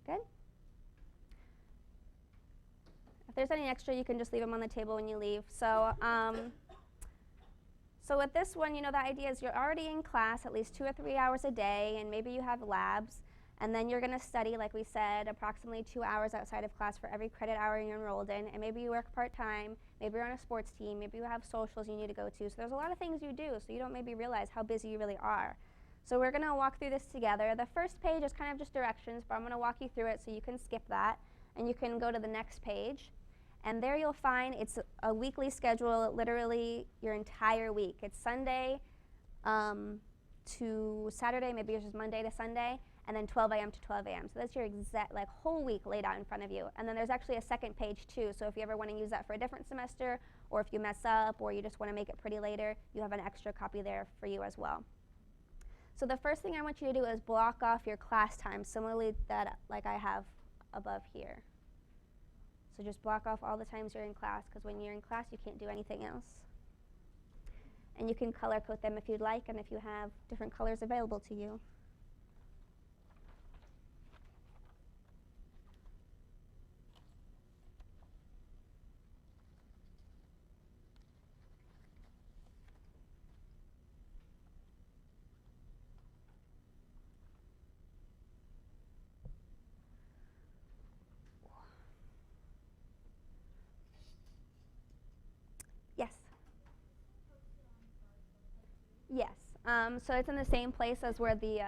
Good. If there's any extra, you can just leave them on the table when you leave. So, so with this one, you know, the idea is you're already in class at least 2 or 3 hours a day, and maybe you have labs, and then you're going to study, like we said, approximately 2 hours outside of class for every credit hour you're enrolled in, and maybe you work part-time, maybe you're on a sports team, maybe you have socials you need to go to. So there's a lot of things you do, so you don't maybe realize how busy you really are. So we're going to walk through this together. The first page is kind of just directions, but I'm going to walk you through it so you can skip that, and you can go to the next page. And there you'll find it's a weekly schedule, literally your entire week. It's Sunday to Saturday, maybe it's just Monday to Sunday, and then 12 a.m. to 12 a.m. So that's your exact, like, whole week laid out in front of you. And then there's actually a second page too, so if you ever want to use that for a different semester, or if you mess up, or you just want to make it pretty later, you have an extra copy there for you as well. So the first thing I want you to do is block off your class time, similarly that like I have above here. So just block off all the times you're in class, because when you're in class you can't do anything else. And you can color code them if you'd like, and if you have different colors available to you. Yes. Yes. So it's in the same place as where the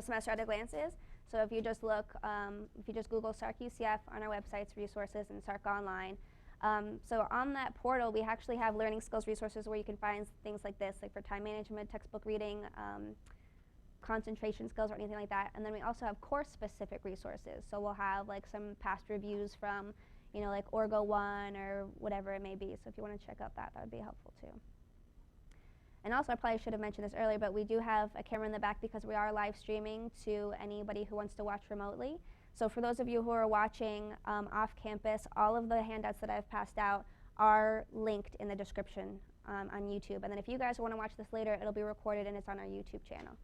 semester at a glance is. So if you just look, if you just Google SARC UCF on our websites, resources, and SARC Online. So on that portal, we actually have learning skills resources where you can find things like this, like for time management, textbook reading, concentration skills, or anything like that. And then we also have course-specific resources. So we'll have like some past reviews from, you know, like Orgo 1 or whatever it may be. So if you want to check out that, that would be helpful too. And also, I probably should have mentioned this earlier, but we do have a camera in the back because we are live streaming to anybody who wants to watch remotely. So for those of you who are watching off campus, all of the handouts that I've passed out are linked in the description on YouTube. And then if you guys want to watch this later, it'll be recorded and it's on our YouTube channel.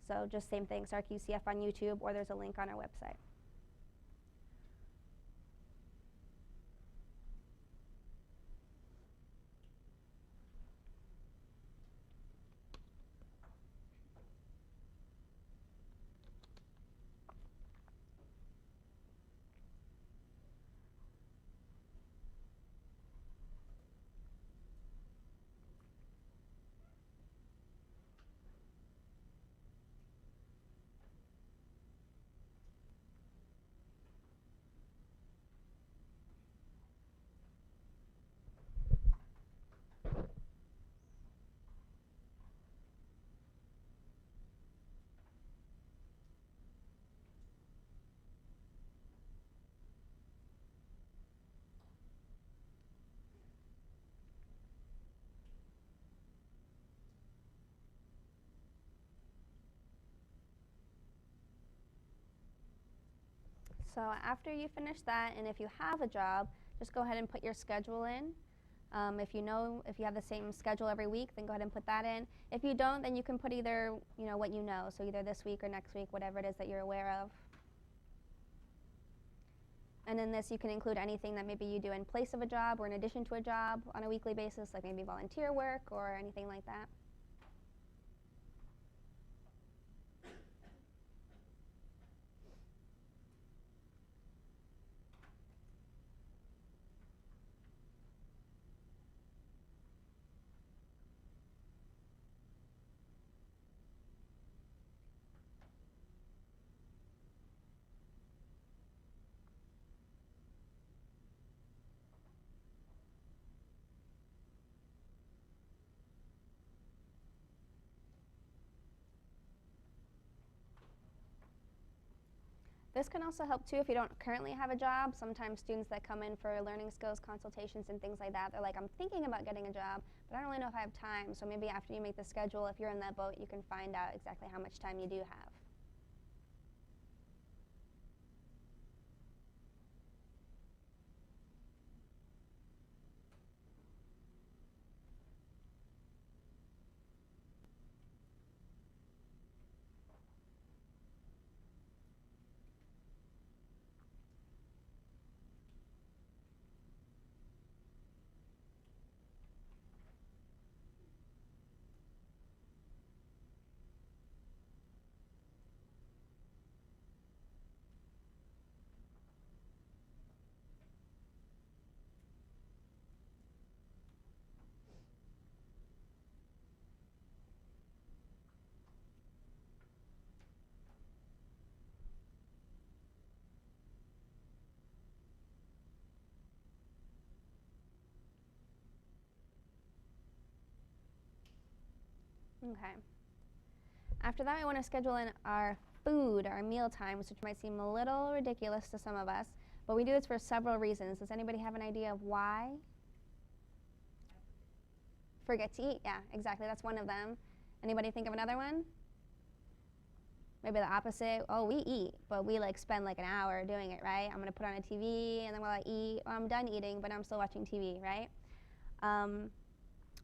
So just same thing, SARC UCF on YouTube, or there's a link on our website. So after you finish that, and if you have a job, just go ahead and put your schedule in. If you have the same schedule every week, then go ahead and put that in. If you don't, then you can put either, what you know, so either this week or next week, whatever it is that you're aware of. And in this, you can include anything that maybe you do in place of a job or in addition to a job on a weekly basis, like maybe volunteer work or anything like that. This can also help too if you don't currently have a job. Sometimes students that come in for learning skills consultations and things like that, they're like, I'm thinking about getting a job, but I don't really know if I have time. So maybe after you make the schedule, if you're in that boat, you can find out exactly how much time you do have. Okay. After that, we want to schedule in our food, our meal times, which might seem a little ridiculous to some of us, but we do this for several reasons. Does anybody have an idea of why? Forget to eat, yeah, exactly, that's one of them. Anybody think of another one? Maybe the opposite. Oh, we eat, but we spend an hour doing it, right? I'm gonna put on a TV, and then while I eat, I'm done eating, but I'm still watching TV, right?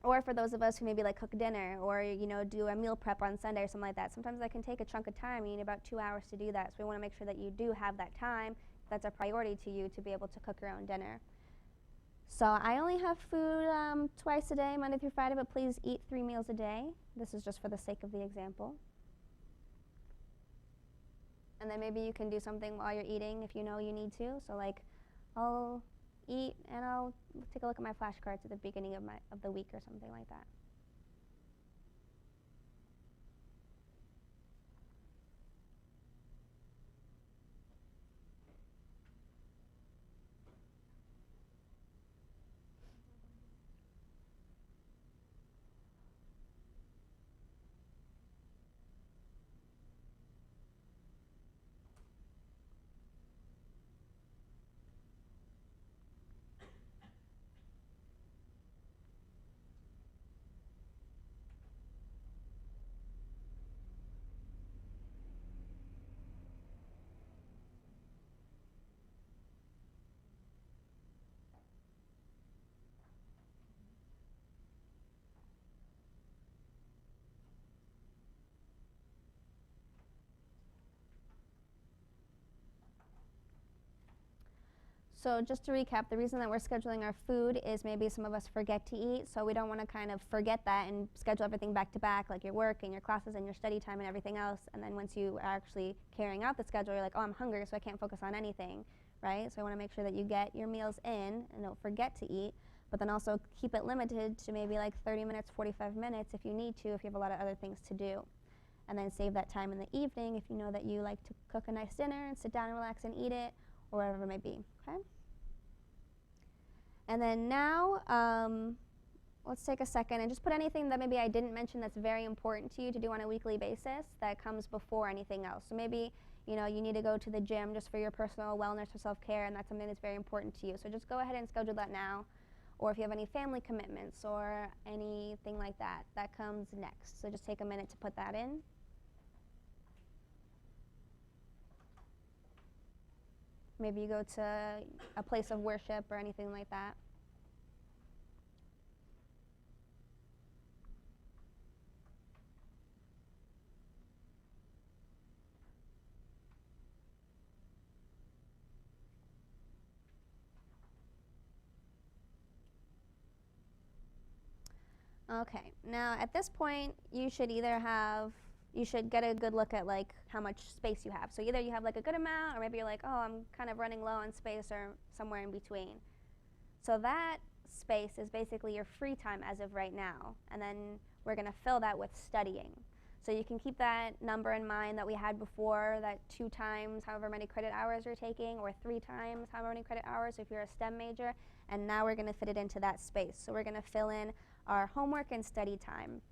Or for those of us who maybe cook dinner or do a meal prep on Sunday or something like that, sometimes that can take a chunk of time. You need about 2 hours to do that. So we want to make sure that you do have that time. That's a priority to you to be able to cook your own dinner. So I only have food twice a day, Monday through Friday, but please eat 3 meals a day. This is just for the sake of the example. And then maybe you can do something while you're eating if you know you need to. So I'll eat and I'll take a look at my flashcards at the beginning of the week or something like that. So just to recap, the reason that we're scheduling our food is maybe some of us forget to eat, so we don't want to kind of forget that and schedule everything back to back, like your work and your classes and your study time and everything else, and then once you are actually carrying out the schedule, you're like, oh, I'm hungry, so I can't focus on anything, right? So I want to make sure that you get your meals in and don't forget to eat, but then also keep it limited to maybe 30 minutes, 45 minutes if you need to, if you have a lot of other things to do. And then save that time in the evening if you know that you like to cook a nice dinner and sit down and relax and eat it, or whatever it may be, okay? And then now, let's take a second and just put anything that maybe I didn't mention that's very important to you to do on a weekly basis that comes before anything else. So maybe, you need to go to the gym just for your personal wellness or self-care, and that's something that's very important to you. So just go ahead and schedule that now. Or if you have any family commitments or anything like that, that comes next. So just take a minute to put that in. Maybe you go to a place of worship or anything like that. Okay, now at this point, you should either you should get a good look at like how much space you have. So either you have like a good amount, or maybe you're like, oh, I'm kind of running low on space, or somewhere in between. So that space is basically your free time as of right now, and then we're gonna fill that with studying. So you can keep that number in mind that we had before, that 2 times however many credit hours you're taking, or 3 times however many credit hours if you're a STEM major, and now we're gonna fit it into that space. So we're gonna fill in our homework and study time.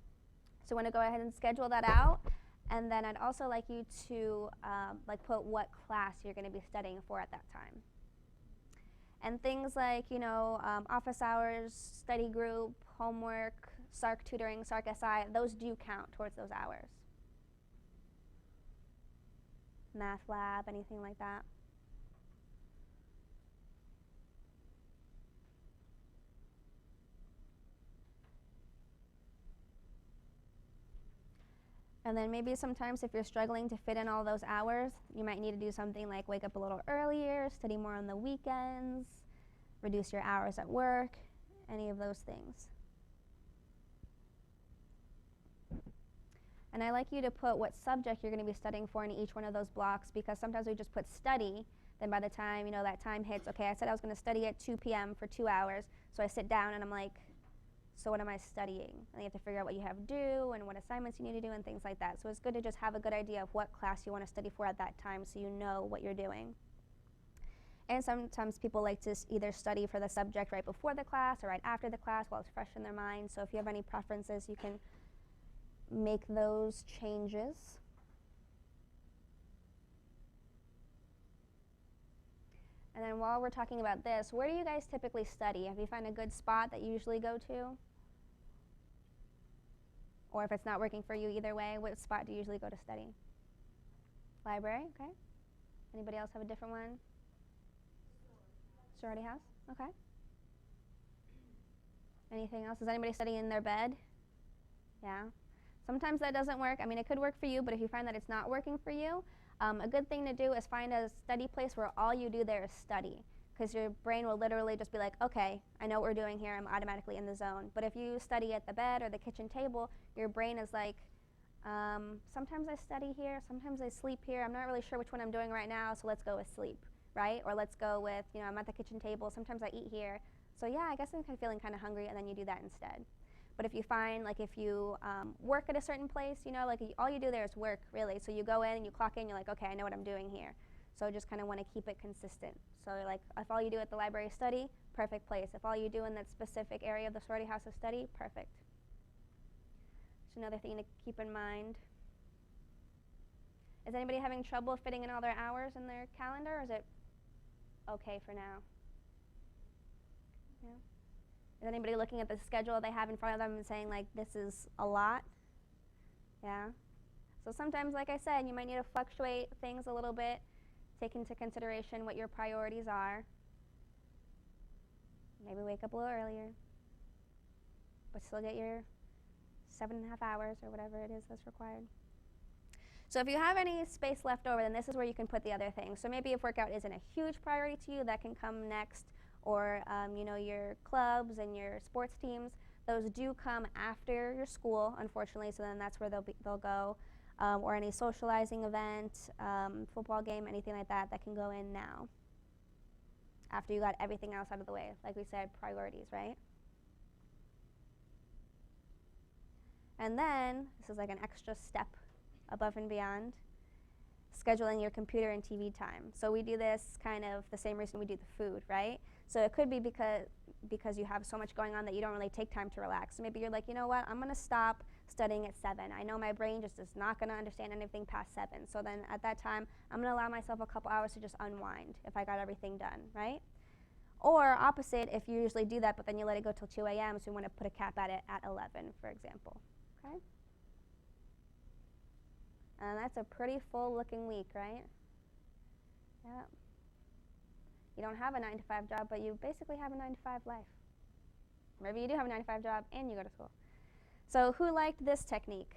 So I'm going to go ahead and schedule that out, and then I'd also like you to like put what class you're going to be studying for at that time. And things like, you know, office hours, study group, homework, SARC tutoring, SARC SI, those do count towards those hours. Math lab, anything like that. And then maybe sometimes if you're struggling to fit in all those hours, you might need to do something like wake up a little earlier, study more on the weekends, reduce your hours at work, any of those things. And I like you to put what subject you're going to be studying for in each one of those blocks, because sometimes we just put study, then by the time, you know, that time hits, okay, I said I was going to study at 2 p.m. for 2 hours, so I sit down and I'm like, so what am I studying? And you have to figure out what you have due and what assignments you need to do and things like that. So it's good to just have a good idea of what class you want to study for at that time, so you know what you're doing. And sometimes people like to either study for the subject right before the class or right after the class while it's fresh in their mind. So if you have any preferences, you can make those changes. And then while we're talking about this, where do you guys typically study? Have you found a good spot that you usually go to? Or if it's not working for you either way, what spot do you usually go to study? Library, okay. Anybody else have a different one? Sorority house, okay. Anything else? Is anybody studying in their bed? Yeah. Sometimes that doesn't work. I mean, it could work for you, but if you find that it's not working for you, a good thing to do is find a study place where all you do there is study, because your brain will literally just be like, okay, I know what we're doing here, I'm automatically in the zone. But if you study at the bed or the kitchen table, your brain is like, sometimes I study here, sometimes I sleep here, I'm not really sure which one I'm doing right now, so let's go with sleep, right? Or let's go with, you know, I'm at the kitchen table, sometimes I eat here, so yeah, I guess I'm feeling kind of hungry, and then you do that instead. But if you find, like, if you work at a certain place, you know, like all you do there is work, really. So you go in and you clock in, you're like, okay, I know what I'm doing here. So just kind of want to keep it consistent. So like, if all you do at the library is study, perfect place. If all you do in that specific area of the sorority house is study, perfect. Just another thing to keep in mind. Is anybody having trouble fitting in all their hours in their calendar, or is it okay for now? Yeah. Is anybody looking at the schedule they have in front of them and saying, like, this is a lot? Yeah? So sometimes, like I said, you might need to fluctuate things a little bit, take into consideration what your priorities are. Maybe wake up a little earlier, but still get your 7.5 hours or whatever it is that's required. So if you have any space left over, then this is where you can put the other things. So maybe if workout isn't a huge priority to you, that can come next. Or you know, your clubs and your sports teams, those do come after your school, unfortunately, so then that's where they'll go. Or any socializing event, football game, anything like that, that can go in now, after you got everything else out of the way. Like we said, priorities, right? And then, this is like an extra step above and beyond, scheduling your computer and TV time. So we do this kind of the same reason we do the food, right? So it could be because you have so much going on that you don't really take time to relax. So maybe you're like, you know what, I'm going to stop studying at 7. I know my brain just is not going to understand anything past 7. So then at that time, I'm going to allow myself a couple hours to just unwind if I got everything done, right? Or opposite, if you usually do that, but then you let it go till 2 a.m., so you want to put a cap at it at 11, for example, okay? And that's a pretty full looking week, right? Yeah. You don't have a 9-to-5 job, but you basically have a 9-to-5 life. Maybe you do have a 9-to-5 job and you go to school. So who liked this technique?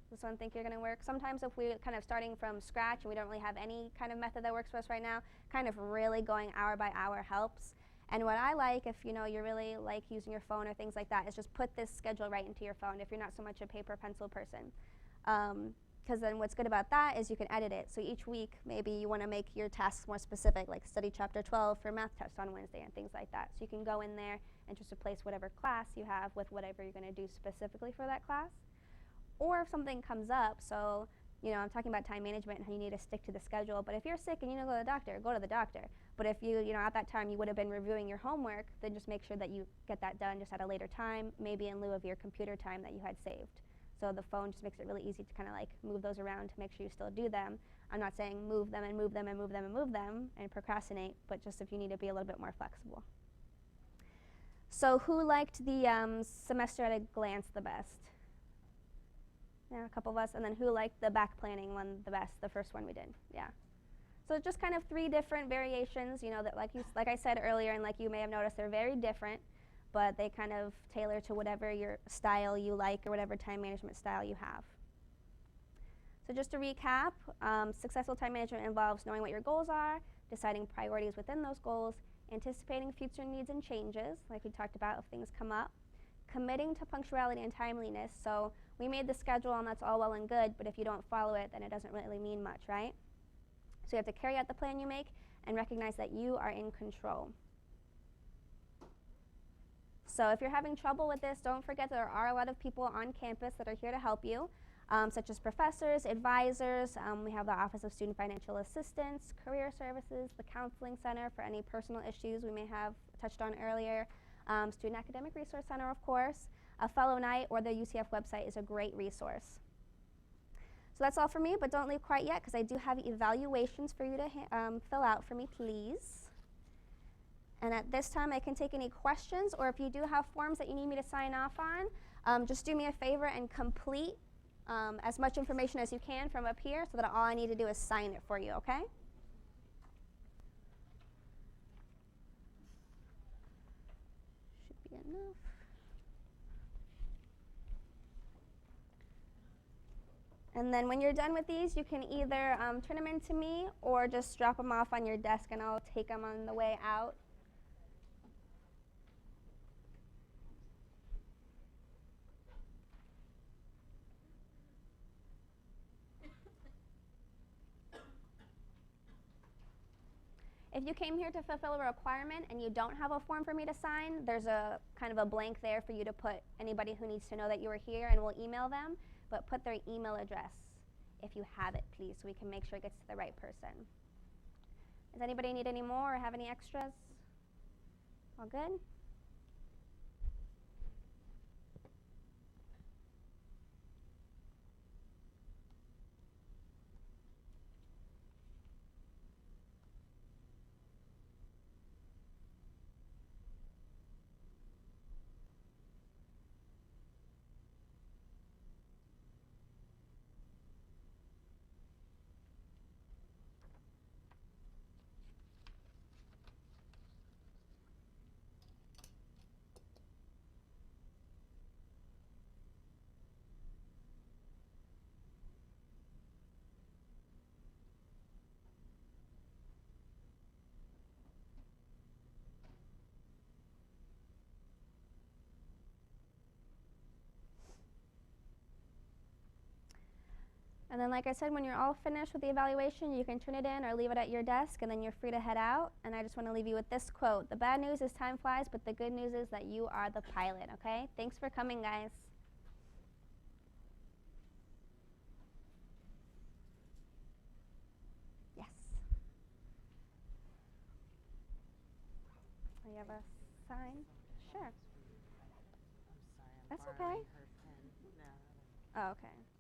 Does someone think you're going to work? Sometimes if we're kind of starting from scratch and we don't really have any kind of method that works for us right now, kind of really going hour by hour helps. And what I like, if you know you really like using your phone or things like that, is just put this schedule right into your phone if you're not so much a paper pencil person. Because then what's good about that is you can edit it. So each week, maybe you want to make your tasks more specific, like study chapter 12 for math test on Wednesday and things like that. So you can go in there and just replace whatever class you have with whatever you're going to do specifically for that class. Or if something comes up, so you know, I'm talking about time management and how you need to stick to the schedule, but if you're sick and you need to go to the doctor, go to the doctor. But if you know, at that time you would have been reviewing your homework, then just make sure that you get that done just at a later time, maybe in lieu of your computer time that you had saved. So the phone just makes it really easy to kind of like move those around to make sure you still do them. I'm not saying move them and move them and move them and move them and procrastinate, but just if you need to be a little bit more flexible. So who liked the semester at a glance the best? Yeah, a couple of us. And then who liked the back planning one the best, the first one we did? Yeah. So just kind of 3 different variations, you know, that like I said earlier, and like you may have noticed, they're very different, but they kind of tailor to whatever your style you like or whatever time management style you have. So just to recap, successful time management involves knowing what your goals are, deciding priorities within those goals, anticipating future needs and changes, like we talked about if things come up, committing to punctuality and timeliness. So we made the schedule and that's all well and good, but if you don't follow it, then it doesn't really mean much, right? So you have to carry out the plan you make and recognize that you are in control. So if you're having trouble with this, don't forget there are a lot of people on campus that are here to help you, such as professors, advisors. We have the Office of Student Financial Assistance, Career Services, the Counseling Center for any personal issues we may have touched on earlier, Student Academic Resource Center, of course. A Fellow Night or the UCF website is a great resource. So that's all for me, but don't leave quite yet because I do have evaluations for you to fill out for me, please. And at this time, I can take any questions, or if you do have forms that you need me to sign off on, just do me a favor and complete as much information as you can from up here so that all I need to do is sign it for you, okay? Should be enough. And then when you're done with these, you can either turn them in to me or just drop them off on your desk and I'll take them on the way out. If you came here to fulfill a requirement and you don't have a form for me to sign, there's a kind of a blank there for you to put anybody who needs to know that you were here, and we'll email them, but put their email address if you have it, please, so we can make sure it gets to the right person. Does anybody need any more or have any extras? All good? And then, like I said, when you're all finished with the evaluation, you can turn it in or leave it at your desk, and then you're free to head out. And I just want to leave you with this quote. The bad news is time flies, but the good news is that you are the pilot, okay? Thanks for coming, guys. Yes. Oh, you have a sign? Sure. I'm sorry, I'm That's borrowing okay. her pen. No. Oh, okay.